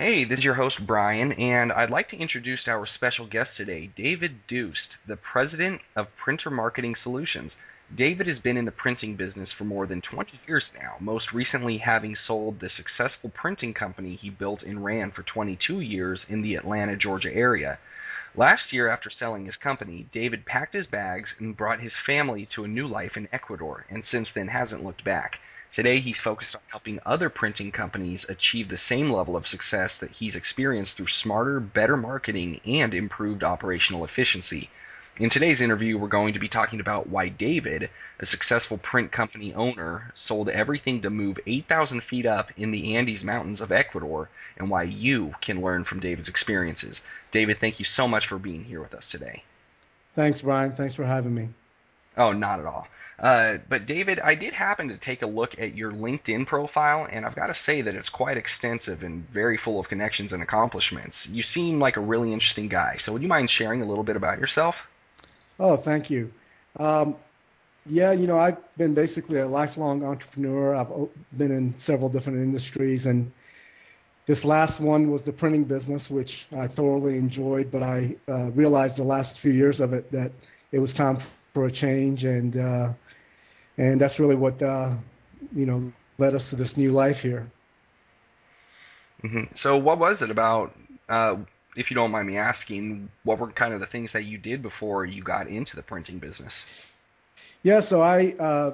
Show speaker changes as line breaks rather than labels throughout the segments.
Hey, this is your host Brian, and I'd like to introduce our special guest today, David Doost, the president of Printer Marketing Solutions. David has been in the printing business for more than 20 years now, most recently having sold the successful printing company he built and ran for 22 years in the Atlanta, Georgia area. Last year, after selling his company, David packed his bags and brought his family to a new life in Ecuador, and since then hasn't looked back. Today, he's focused on helping other printing companies achieve the same level of success that he's experienced through smarter, better marketing and improved operational efficiency. In today's interview, we're going to be talking about why David, a successful print company owner, sold everything to move 8,000 feet up in the Andes Mountains of Ecuador, and why you can learn from David's experiences. David, thank you so much for being here with us today.
Thanks, Brian. Thanks for having me.
Oh, not at all. But David, I did happen to take a look at your LinkedIn profile, and I've got to say that it's quite extensive and very full of connections and accomplishments. You seem like a really interesting guy, so would you mind sharing a little bit about yourself?
Oh, thank you. Um, I've been basically a lifelong entrepreneur. Been in several different industries, and this last one was the printing business, which I thoroughly enjoyed, but I realized the last few years of it that it was time for a change, and that's really what led us to this new life here.
So what was it about, if you don't mind me asking, what were kind of the things that you did before you got into the printing business?
Yeah, so I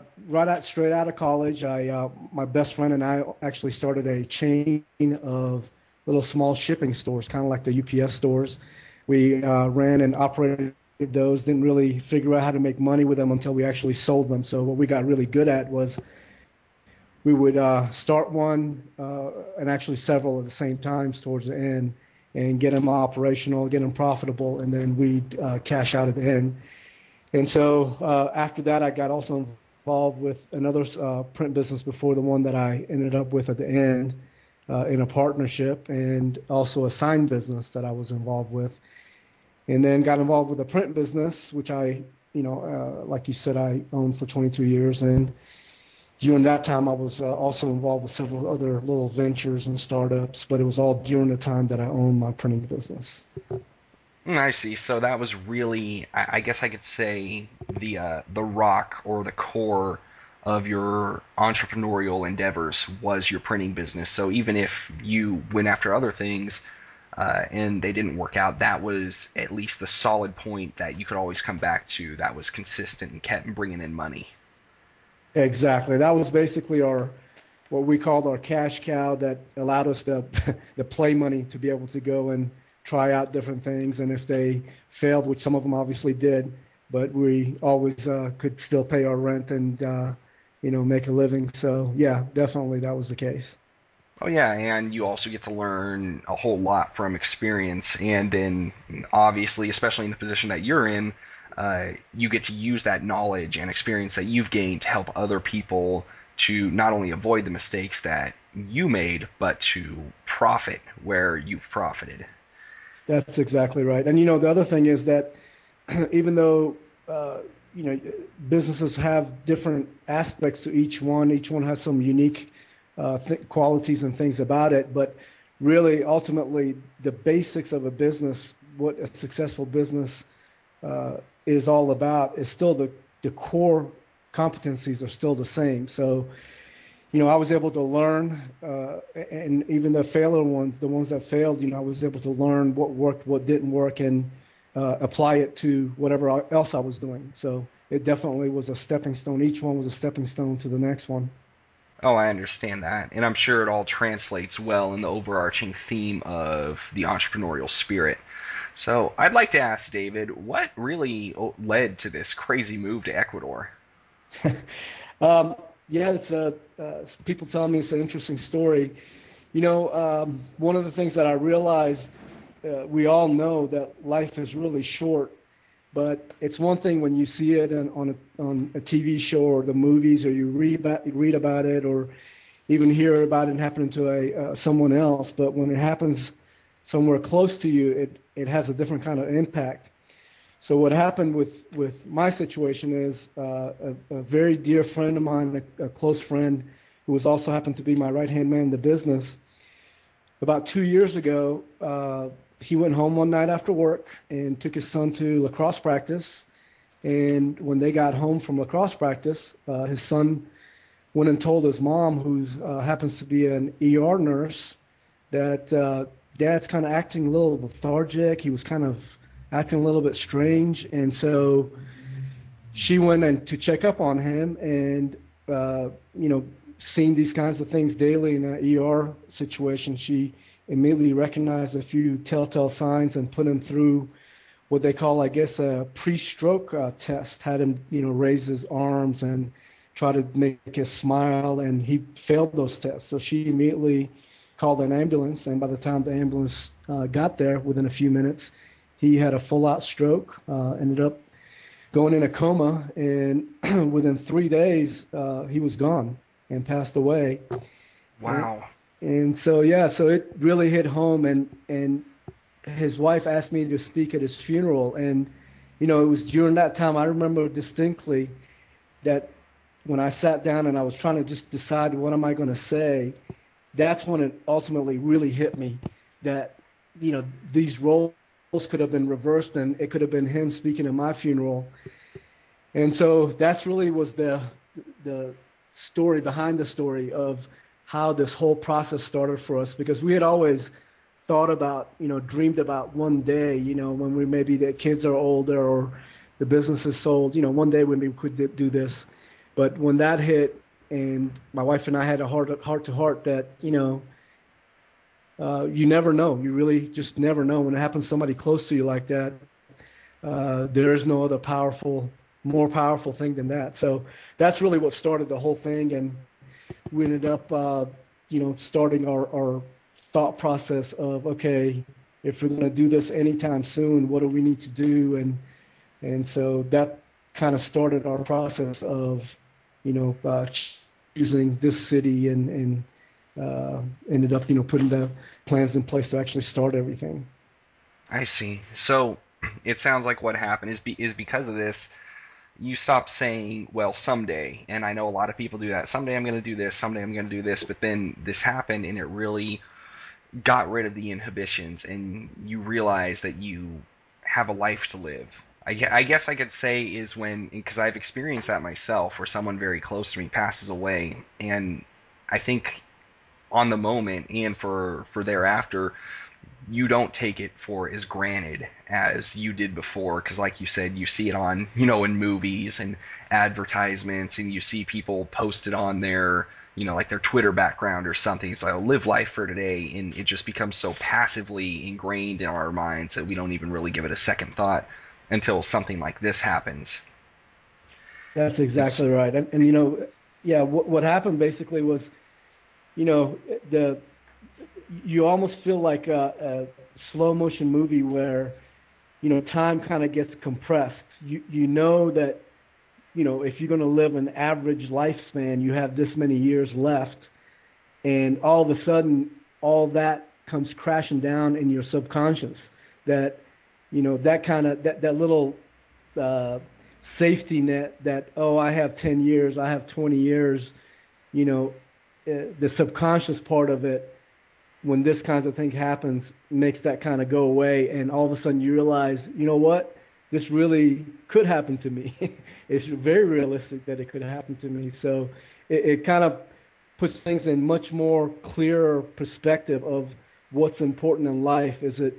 straight out of college, I my best friend and I actually started a chain of little small shipping stores, kind of like the UPS stores. We ran and operated those, didn't really figure out how to make money with them until we actually sold them. So what we got really good at was we would start one and actually several at the same time towards the end and get them operational, get them profitable, and then we'd cash out at the end. And so after that, I got also involved with another print business before the one that I ended up with at the end in a partnership, and also a sign business that I was involved with. And then got involved with a print business, which like you said, I owned for 22 years. And during that time, I was also involved with several other little ventures and startups, but it was all during the time that I owned my printing business.
I see. So that was really, I guess I could say, the rock or the core of your entrepreneurial endeavors was your printing business. So even if you went after other things and they didn't work out, that was at least the solid point that you could always come back to, that was consistent and kept bringing in money.
Exactly. That was basically what we called our cash cow that allowed us the play money to be able to go and try out different things. And if they failed, which some of them obviously did, but we always could still pay our rent and make a living. So yeah, definitely that was the case.
Oh yeah, and you also get to learn a whole lot from experience, and then obviously, especially in the position that you're in, you get to use that knowledge and experience that you've gained to help other people to not only avoid the mistakes that you made, but to profit where you've profited.
That's exactly right. And the other thing is that even though you know businesses have different aspects to each one has some unique qualities and things about it, but really ultimately the basics of a business, what a successful business is all about, is still the core competencies are still the same. So I was able to learn, and even the failure ones, the ones that failed, I was able to learn what worked, what didn't work, and apply it to whatever else I was doing. So it definitely was a stepping stone. Each one was a stepping stone to the next one.
Oh, I understand that, and I'm sure it all translates well in the overarching theme of the entrepreneurial spirit. So I'd like to ask David, what really led to this crazy move to Ecuador?
Yeah, people tell me it's an interesting story. One of the things that I realized, we all know that life is really short, but it's one thing when you see it on a TV show or the movies, or you read about it, or even hear about it happening to someone else. But when it happens somewhere close to you, it has a different kind of impact. So what happened with my situation is a very dear friend of mine, a close friend, who was also happened to be my right-hand man in the business, about 2 years ago, he went home one night after work and took his son to lacrosse practice. And when they got home from lacrosse practice, his son went and told his mom, who happens to be an ER nurse, that Dad's kind of acting a little lethargic. He was kind of acting a little bit strange. And so she went in to check up on him, and seeing these kinds of things daily in an ER situation, she immediately recognized a few telltale signs and put him through what they call, I guess, a pre-stroke test. Had him, raise his arms and try to make him smile, and he failed those tests. So she immediately called an ambulance, and by the time the ambulance got there, within a few minutes, he had a full-out stroke, ended up going in a coma, and within 3 days, he was gone and passed away.
Wow.
And so, so it really hit home, and his wife asked me to speak at his funeral, and, it was during that time, I remember distinctly that when I sat down and I was trying to just decide what am I going to say, that's when it ultimately really hit me that, these roles could have been reversed, and it could have been him speaking at my funeral. And so that's really was the story behind the story of how this whole process started for us, because we had always thought about, dreamed about one day, when we maybe the kids are older or the business is sold, one day when we could do this. But when that hit, and my wife and I had a heart-to-heart that, you never know. You really just never know when it happens to somebody close to you like that. There is no other more powerful thing than that. So that's really what started the whole thing, and we ended up, starting our thought process of, okay, if we're going to do this anytime soon, what do we need to do? And so that kind of started our process of, choosing this city, and ended up, putting the plans in place to actually start everything.
I see. So it sounds like what happened is because of this, you stopped saying, well, someday. And I know a lot of people do that. Someday I'm going to do this. Someday I'm going to do this. But then this happened, and it really got rid of the inhibitions, and you realize that you have a life to live. I guess I could say is when, because I've experienced that myself, where someone very close to me passes away, and I think on the moment and for thereafter, you don't take it for as granted as you did before, because like you said, you see it on, in movies and advertisements, and you see people post it on their, like their Twitter background or something. It's like, oh, live life for today, and it just becomes so passively ingrained in our minds that we don't even really give it a second thought until something like this happens.
That's exactly right. And what happened basically was, you almost feel like a slow motion movie where, time kind of gets compressed. You know that, if you're going to live an average lifespan, you have this many years left, and all of a sudden, all that comes crashing down in your subconscious. That, that kind of that little safety net that, oh, I have 10 years, I have 20 years, the subconscious part of it, when this kind of thing happens, makes that kind of go away, and all of a sudden you realize, what, this really could happen to me. It's very realistic that it could happen to me. So it kind of puts things in much more clearer perspective of what's important in life. Is it,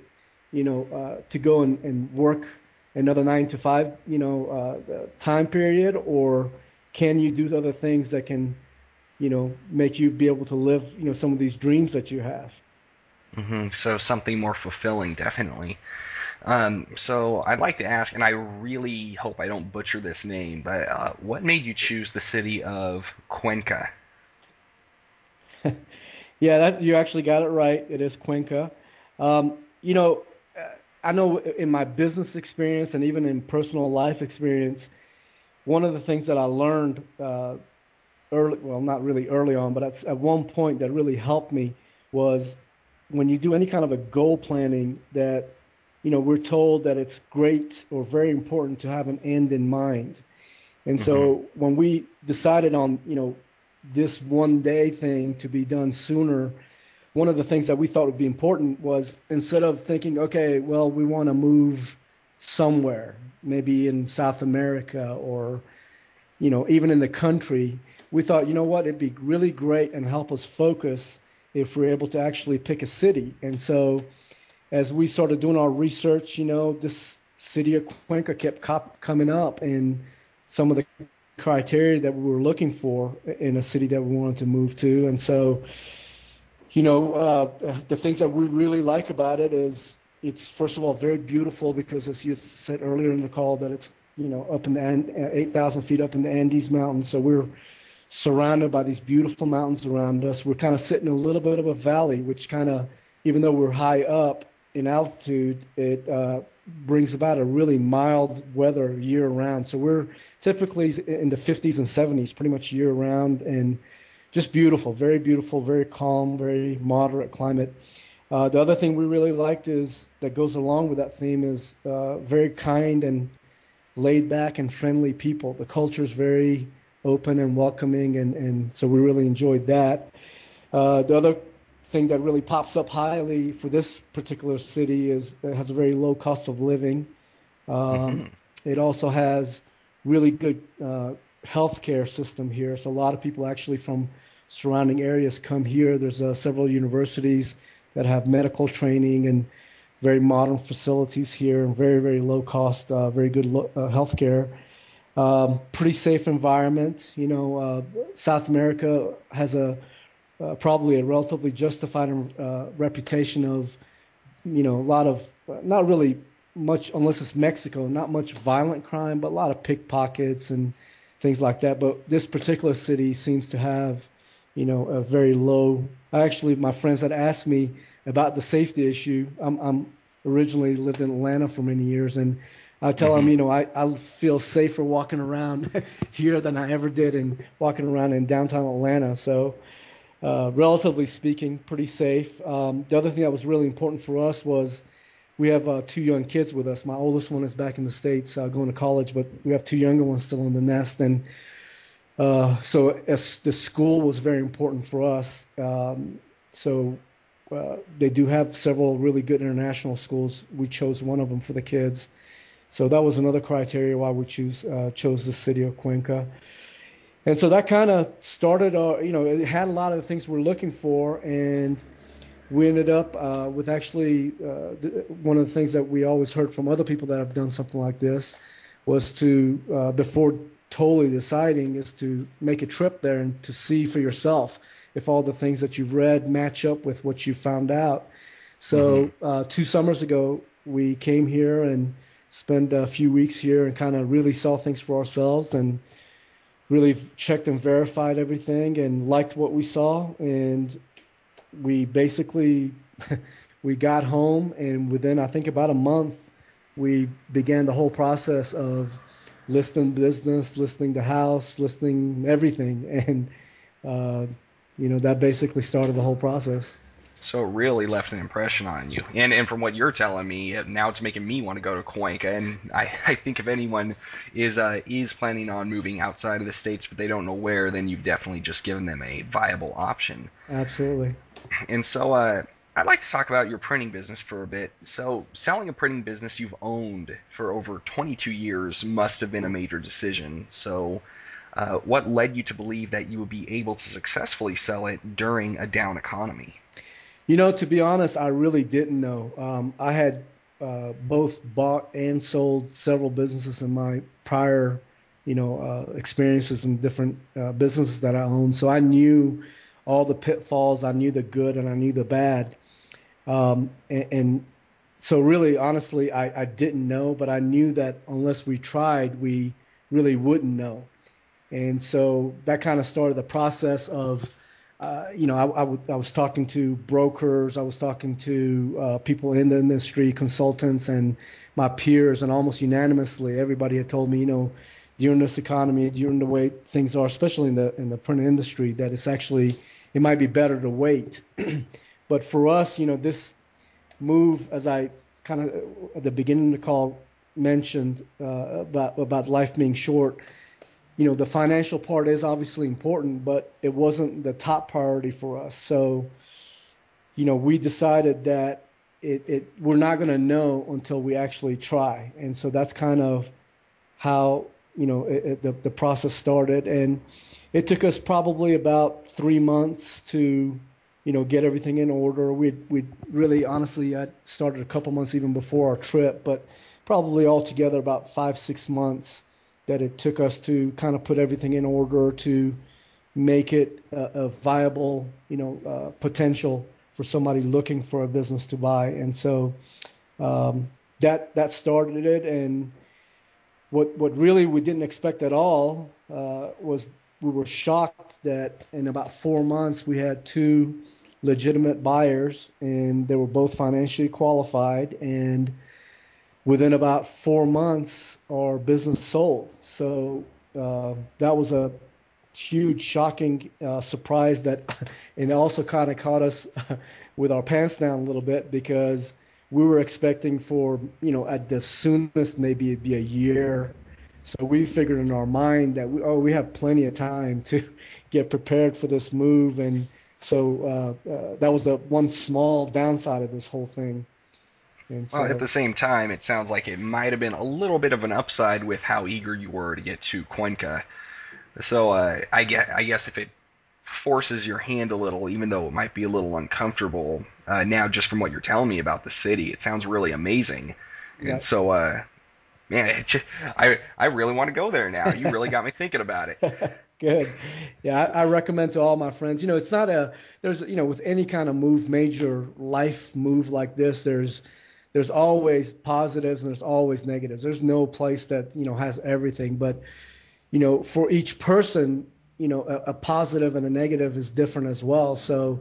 to go and work another 9 to 5, time period, or can you do other things that can, make you be able to live, some of these dreams that you have.
Mm-hmm. So something more fulfilling, definitely. So I'd like to ask, and I really hope I don't butcher this name, but what made you choose the city of Cuenca?
Yeah, you actually got it right. It is Cuenca. I know in my business experience and even in personal life experience, one of the things that I learned early, well, not really early on, but at one point that really helped me was when you do any kind of a goal planning that, we're told that it's great or very important to have an end in mind. And so when we decided on, this one day thing to be done sooner, one of the things that we thought would be important was instead of thinking, okay, well, we want to move somewhere, maybe in South America or, even in the country, we thought, you know what, it'd be really great and help us focus if we're able to actually pick a city. And so as we started doing our research, this city of Cuenca kept coming up in some of the criteria that we were looking for in a city that we wanted to move to. And so, the things that we really like about it is it's, first of all, very beautiful because, as you said earlier in the call, that it's, up in the 8,000 feet up in the Andes Mountains. So we're surrounded by these beautiful mountains around us. We're kind of sitting in a little bit of a valley, which kind of, even though we're high up in altitude, it brings about a really mild weather year round. So we're typically in the 50s and 70s, pretty much year round, and just beautiful, very calm, very moderate climate. The other thing we really liked is that goes along with that theme is very kind and laid back and friendly people. The culture is very open and welcoming, and so we really enjoyed that. The other thing that really pops up highly for this particular city is it has a very low cost of living. It also has really good healthcare system here. So a lot of people actually from surrounding areas come here. There's several universities that have medical training and very modern facilities here, and very low cost, very good healthcare. Pretty safe environment. South America has probably a relatively justified reputation of, a lot of, not really much, unless it's Mexico, not much violent crime, but a lot of pickpockets and things like that. But this particular city seems to have, a very low. Actually, my friends had asked me about the safety issue. I'm originally lived in Atlanta for many years, and I tell them, I feel safer walking around here than I ever did in walking around in downtown Atlanta. So, relatively speaking, pretty safe. The other thing that was really important for us was we have 2 young kids with us. My oldest one is back in the States going to college, but we have 2 younger ones still in the nest. And so the school was very important for us. They do have several really good international schools. We chose one of them for the kids. So that was another criteria why we chose the city of Cuenca. And so that kind of started, it had a lot of the things we're looking for, and we ended up with actually one of the things that we always heard from other people that have done something like this was to, before totally deciding, is to make a trip there and to see for yourself if all the things that you've read match up with what you found out. So 2 summers ago, we came here and spent a few weeks here and kind of really saw things for ourselves and really checked and verified everything and liked what we saw. And we basically, we got home, and within, I think, about a month, we began the whole process of listing business, listing the house, listing everything. And, that basically started the whhole process.
So it really left an impression on you. And from what you're telling me, now it's making me want to go to Cuenca. And I think if anyone is planning on moving outside of the States but they don't know where, then you've definitely just given them a viable option.
Absolutely.
And so I'd like to talk about your printing business for a bit. So selling a printing business you've owned for over 22 years must have been a major decision. So what led you to believe that you would be able to successfully sell it during a down economy?
To be honest, I really didn't know. I had both bought and sold several businesses in my prior, experiences in different businesses that I owned. So I knew all the pitfalls. I knew the good and I knew the bad. And so really, honestly, I didn't know, but I knew that unless we tried, we really wouldn't know. And so that kind of started the process of, I was talking to brokers, I was talking to people in the industry, consultants, and my peers, and almost unanimously, everybody had told me, during this economy, during the way things are, especially in the print industry, that it might be better to wait. But for us, this move, as I kind of at the beginning of the call mentioned about life being short. The financial part is obviously important, but it wasn't the top priority for us. So, we decided that we're not going to know until we actually try. And so that's kind of how, the process started. And it took us probably about 3 months to, get everything in order. We really, honestly, I started a couple months even before our trip, but probably altogether about 5, 6 months that it took us to kind of put everything in order to make it a viable, potential for somebody looking for a business to buy. And so that started it. And what really we didn't expect at all was we were shocked that in about 4 months we had two legitimate buyers, and they were both financially qualified. And within about 4 months, our business sold. So that was a huge, shocking surprise and it also kind of caught us with our pants down a little bit, because we were expecting for, at the soonest, maybe it'd be a year. So we figured in our mind that we have plenty of time to get prepared for this move. And so that was the one small downside of this whole thing. And
Well, at
so,
the same time, it sounds like it might have been a little bit of an upside with how eager you were to get to Cuenca. So I guess if it forces your hand a little, even though it might be a little uncomfortable, now just from what you're telling me about the city, it sounds really amazing.
yeah.
And so, man, I really want to go there now. You really got me thinking about it.
Good. Yeah, I recommend to all my friends. It's not there's, with any kind of move, major life move like this, there's always positives and there's always negatives. There's no place that, has everything. But, for each person, a positive and a negative is different as well. So,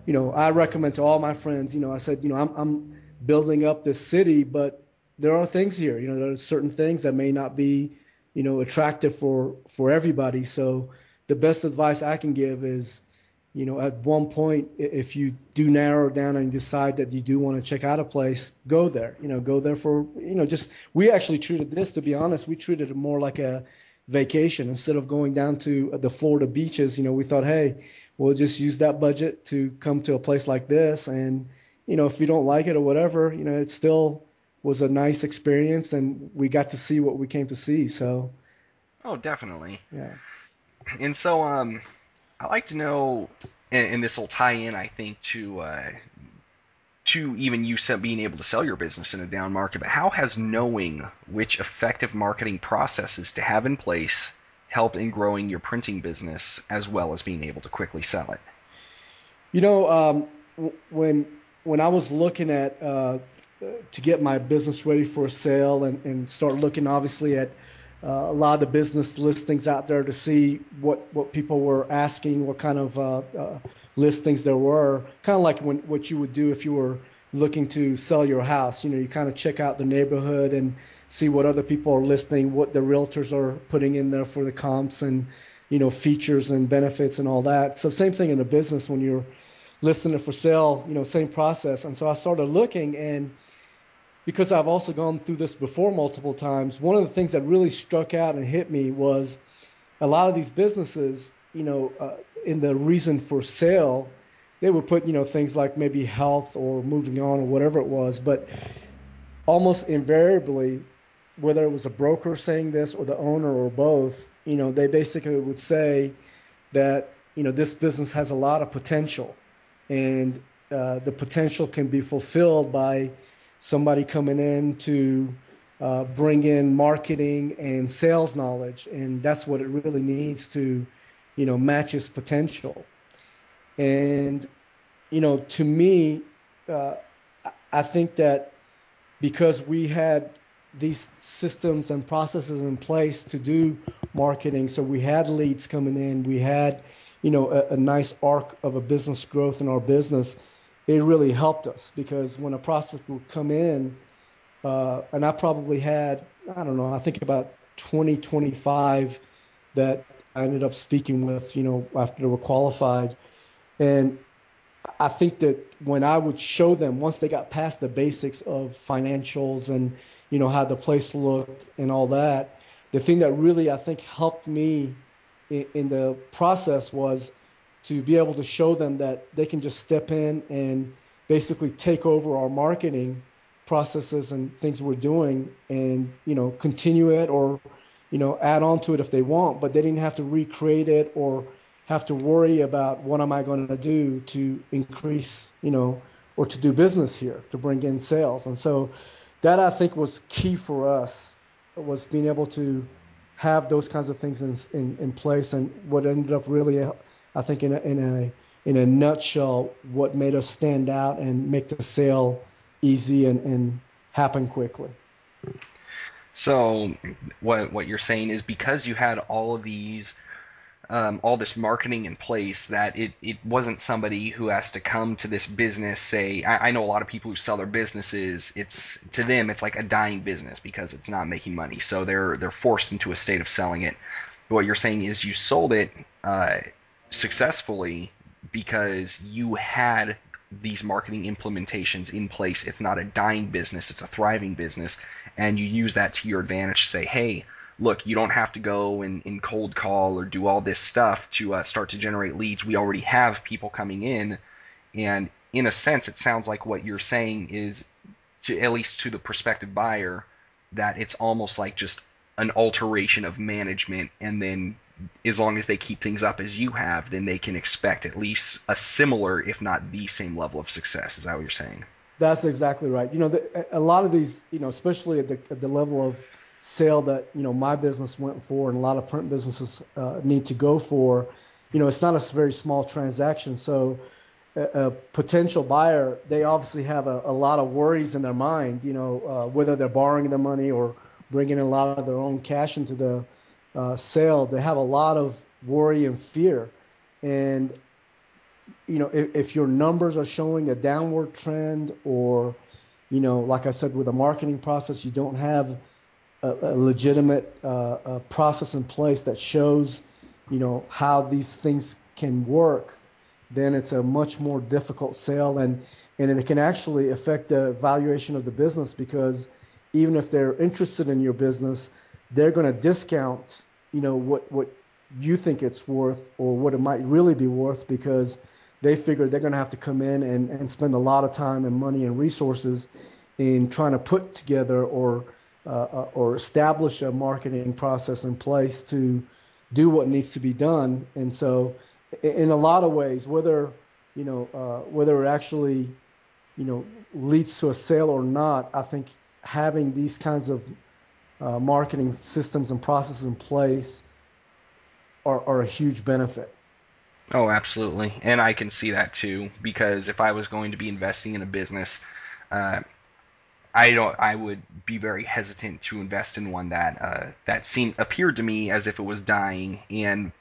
I recommend to all my friends, I said, I'm building up this city, but there are things here, there are certain things that may not be, attractive for everybody. So the best advice I can give is, at one point, if you do narrow down and decide that you do want to check out a place, go there. Go there for, just we actually treated this, to be honest, we treated it more like a vacation. Instead of going down to the Florida beaches, we thought, hey, we'll just use that budget to come to a place like this. And, if you don't like it or whatever, it still was a nice experience, and we got to see what we came to see. So,
Oh, definitely.
yeah.
And so, I'd like to know, and this will tie in, I think, to even you being able to sell your business in a down market, but how has knowing which effective marketing processes to have in place helped in growing your printing business as well as being able to quickly sell it?
When I was looking at to get my business ready for a sale and start looking obviously at a lot of the business listings out there to see what people were asking, what kind of listings there were, kind of like what you would do if you were looking to sell your house. You kind of check out the neighborhood and see what other people are listing, what the realtors are putting in there for the comps and, features and benefits and all that. So same thing in a business when you're listing it for sale, same process. And so I started looking, and because I've also gone through this before multiple times, one of the things that really struck out and hit me was a lot of these businesses, in the reason for sale, they would put, things like maybe health or moving on or whatever it was. But almost invariably, whether it was a broker saying this or the owner or both, they basically would say that, this business has a lot of potential, and the potential can be fulfilled by somebody coming in to bring in marketing and sales knowledge, and that's what it really needs to, match its potential. And, to me, I think that because we had these systems and processes in place to do marketing, so we had leads coming in, we had, a nice arc of a business growth in our business, it really helped us, because when a prospect would come in, and I probably had, I don't know, I think about 20, 25 that I ended up speaking with, after they were qualified. And I think that when I would show them, once they got past the basics of financials and, how the place looked and all that, the thing that really, I think, helped me in the process was to be able to show them that they can just step in and basically take over our marketing processes and things we're doing and, continue it or, add on to it if they want, but they didn't have to recreate it or have to worry about what am I going to do to increase, or to do business here, to bring in sales. And so that I think was key for us, was being able to have those kinds of things in place. And what ended up really, I think, in a nutshell, what made us stand out and make the sale easy and happen quickly.
So what you're saying is because you had all of these all this marketing in place, that it wasn't somebody who has to come to this business, say, I know a lot of people who sell their businesses, to them it's like a dying business because it's not making money, so they're forced into a state of selling it. But what you're saying is you sold it successfully because you had these marketing implementations in place. It's not a dying business, it's a thriving business, and you use that to your advantage to say, hey, look, you don't have to go and cold call or do all this stuff to start to generate leads. We already have people coming in. And in a sense, it sounds like what you're saying is, to at least to the prospective buyer, that it's almost like just an alteration of management, and then as long as they keep things up as you have, then they can expect at least a similar, if not the same level of success. Is that what you're saying?
That's exactly right. A lot of these, especially at the level of sale that my business went for, and a lot of print businesses need to go for, it's not a very small transaction. So a potential buyer, they obviously have a lot of worries in their mind, whether they're borrowing the money or bringing a lot of their own cash into the sale. They have a lot of worry and fear. And if your numbers are showing a downward trend, or like I said, with a marketing process, you don't have a legitimate process in place that shows, how these things can work, then it's a much more difficult sale, and it can actually affect the valuation of the business, because even if they're interested in your business, they're going to discount, what you think it's worth or what it might really be worth, because they figure they're going to have to come in and spend a lot of time and money and resources in trying to put together or establish a marketing process in place to do what needs to be done. And so, in a lot of ways, whether it actually leads to a sale or not, I think having these kinds of marketing systems and processes in place are a huge benefit.
Oh, absolutely. And I can see that too, because if I was going to be investing in a business, I would be very hesitant to invest in one that appeared to me as if it was dying. And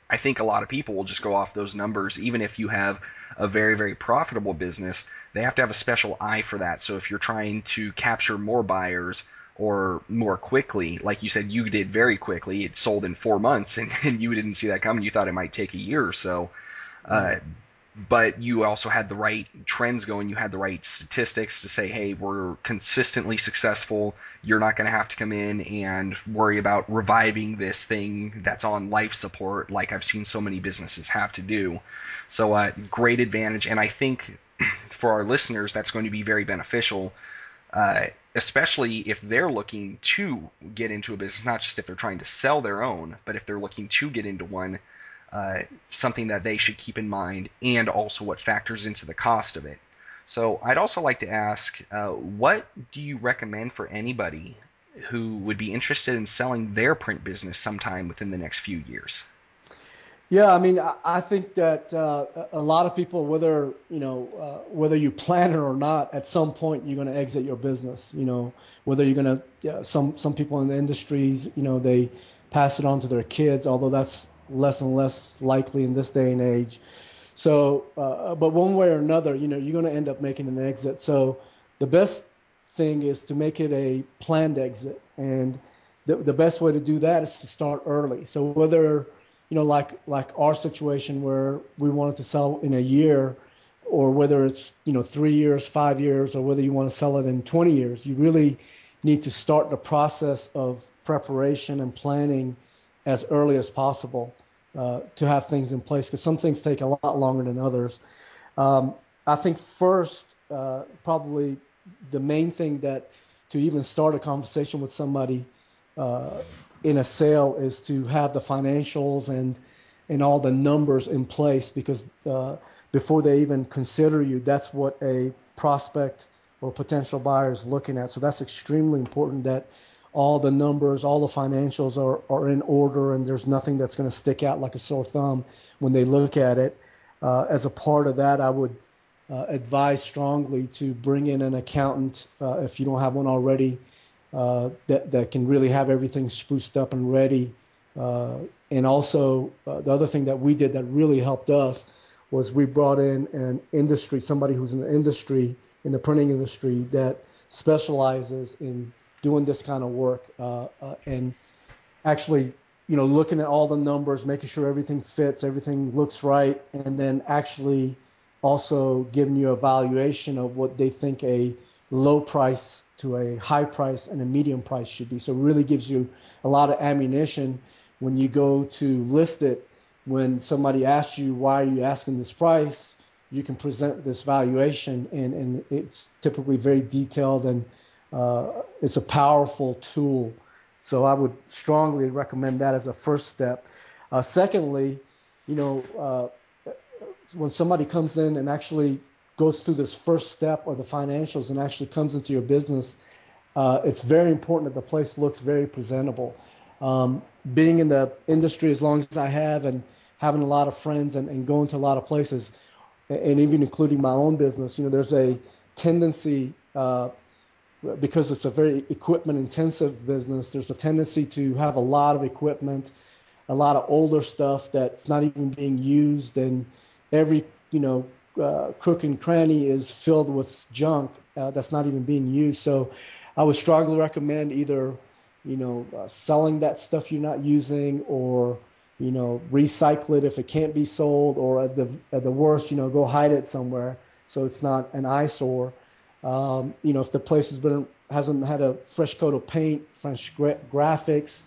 I think a lot of people will just go off those numbers. Even if you have a very, very profitable business, they have to have a special eye for that. So if you're trying to capture more buyers or more quickly, like you said, you did very quickly. It sold in 4 months, and you didn't see that coming. You thought it might take a year or so. But you also had the right trends going. You had the right statistics to say, hey, we're consistently successful. You're not going to have to come in and worry about reviving this thing that's on life support like I've seen so many businesses have to do. So great advantage. And I think for our listeners, that's going to be very beneficial, especially if they're looking to get into a business, not just if they're trying to sell their own, but if they're looking to get into one. Something that they should keep in mind, and also what factors into the cost of it. So I'd also like to ask, what do you recommend for anybody who would be interested in selling their print business sometime within the next few years?
Yeah, I mean, I think that a lot of people, whether you plan it or not, at some point you're going to exit your business. Whether you're going to, some people in the industries, they pass it on to their kids, although that's less and less likely in this day and age. So, but one way or another, you're going to end up making an exit. So the best thing is to make it a planned exit. And the best way to do that is to start early. So whether, like our situation where we wanted to sell in a year, or whether it's, 3 years, 5 years, or whether you want to sell it in 20 years, you really need to start the process of preparation and planning as early as possible to have things in place, because some things take a lot longer than others. I think first, probably the main thing that to even start a conversation with somebody uh, in a sale is to have the financials and all the numbers in place because before they even consider you, that's what a prospect or potential buyer is looking at. So that's extremely important that all the numbers, all the financials are in order and there's nothing that's going to stick out like a sore thumb when they look at it. As a part of that, I would advise strongly to bring in an accountant if you don't have one already that can really have everything spruced up and ready. And also, the other thing that we did that really helped us was we brought in an industry, somebody who's in the industry, in the printing industry, that specializes in doing this kind of work and actually, looking at all the numbers, making sure everything fits, everything looks right, and then actually also giving you a valuation of what they think a low price to a high price and a medium price should be. So it really gives you a lot of ammunition when you go to list it. When somebody asks you, why are you asking this price, you can present this valuation, and it's typically very detailed, and it's a powerful tool. So I would strongly recommend that as a first step. Secondly, when somebody comes in and actually goes through this first step or the financials and actually comes into your business, it's very important that the place looks very presentable. Being in the industry as long as I have and having a lot of friends and going to a lot of places, and even including my own business, there's a tendency, because it's a very equipment intensive business, there's a tendency to have a lot of equipment, a lot of older stuff that's not even being used, and every crook and cranny is filled with junk that's not even being used. So I would strongly recommend either selling that stuff you're not using, or recycle it if it can't be sold, or at the worst, go hide it somewhere so it's not an eyesore. If the place hasn't had a fresh coat of paint, fresh graphics,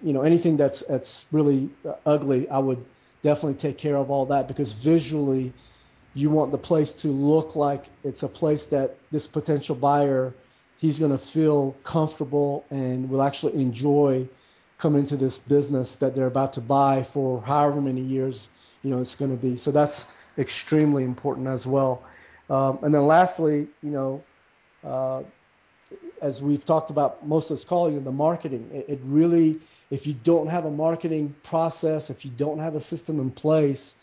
anything that's really ugly, I would definitely take care of all that, because visually you want the place to look like it's a place that this potential buyer, he's going to feel comfortable and will actually enjoy coming to this business that they're about to buy for however many years it's going to be. So that's extremely important as well. And then lastly, as we've talked about most of this call, the marketing. It really, if you don't have a marketing process, if you don't have a system in place,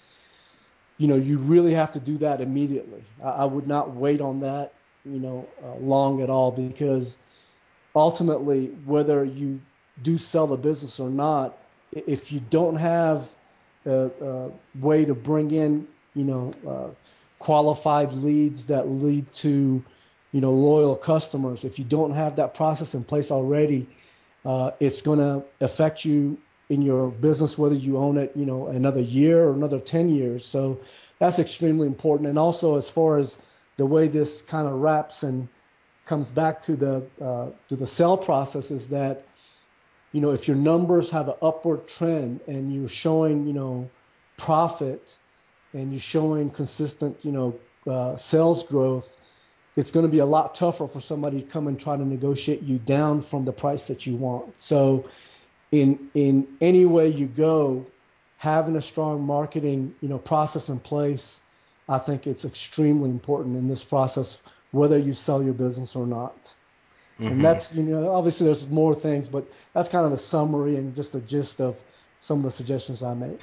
you really have to do that immediately. I would not wait on that, long at all, because ultimately, whether you do sell the business or not, if you don't have a way to bring in, qualified leads that lead to, loyal customers, if you don't have that process in place already, it's going to affect you in your business, whether you own it, another year or another 10 years. So that's extremely important. And also, as far as the way this kind of wraps and comes back to the sale process, is that, if your numbers have an upward trend and you're showing, profit, and you're showing consistent, sales growth, it's going to be a lot tougher for somebody to come and try to negotiate you down from the price that you want. So in any way you go, having a strong marketing, process in place, I think it's extremely important in this process, whether you sell your business or not. Mm-hmm. And that's, obviously there's more things, but that's kind of the summary and just the gist of some of the suggestions I make.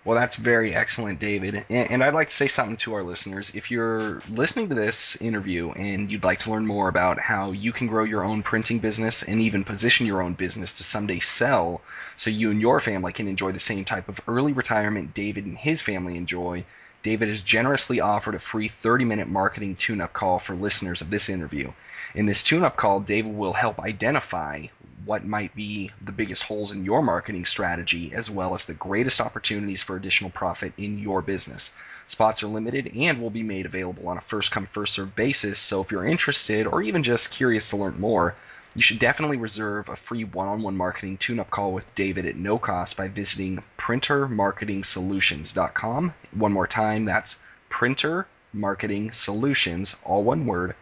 Well, that's very excellent, David. And I'd like to say something to our listeners. If you're listening to this interview and you'd like to learn more about how you can grow your own printing business and even position your own business to someday sell so you and your family can enjoy the same type of early retirement David and his family enjoy, David has generously offered a free 30-minute marketing tune-up call for listeners of this interview. In this tune-up call, David will help identify what might be the biggest holes in your marketing strategy, as well as the greatest opportunities for additional profit in your business. Spots are limited and will be made available on a first-come, first-served basis, so if you're interested or even just curious to learn more, you should definitely reserve a free one-on-one marketing tune-up call with David at no cost by visiting printermarketingsolutions.com. One more time, that's printer Marketing Solutions, all one word,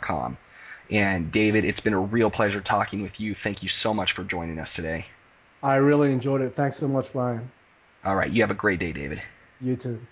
.com. And David, it's been a real pleasure talking with you. Thank you so much for joining us today.
I really enjoyed it. Thanks so much, Brian.
All right, you have a great day, David.
You too.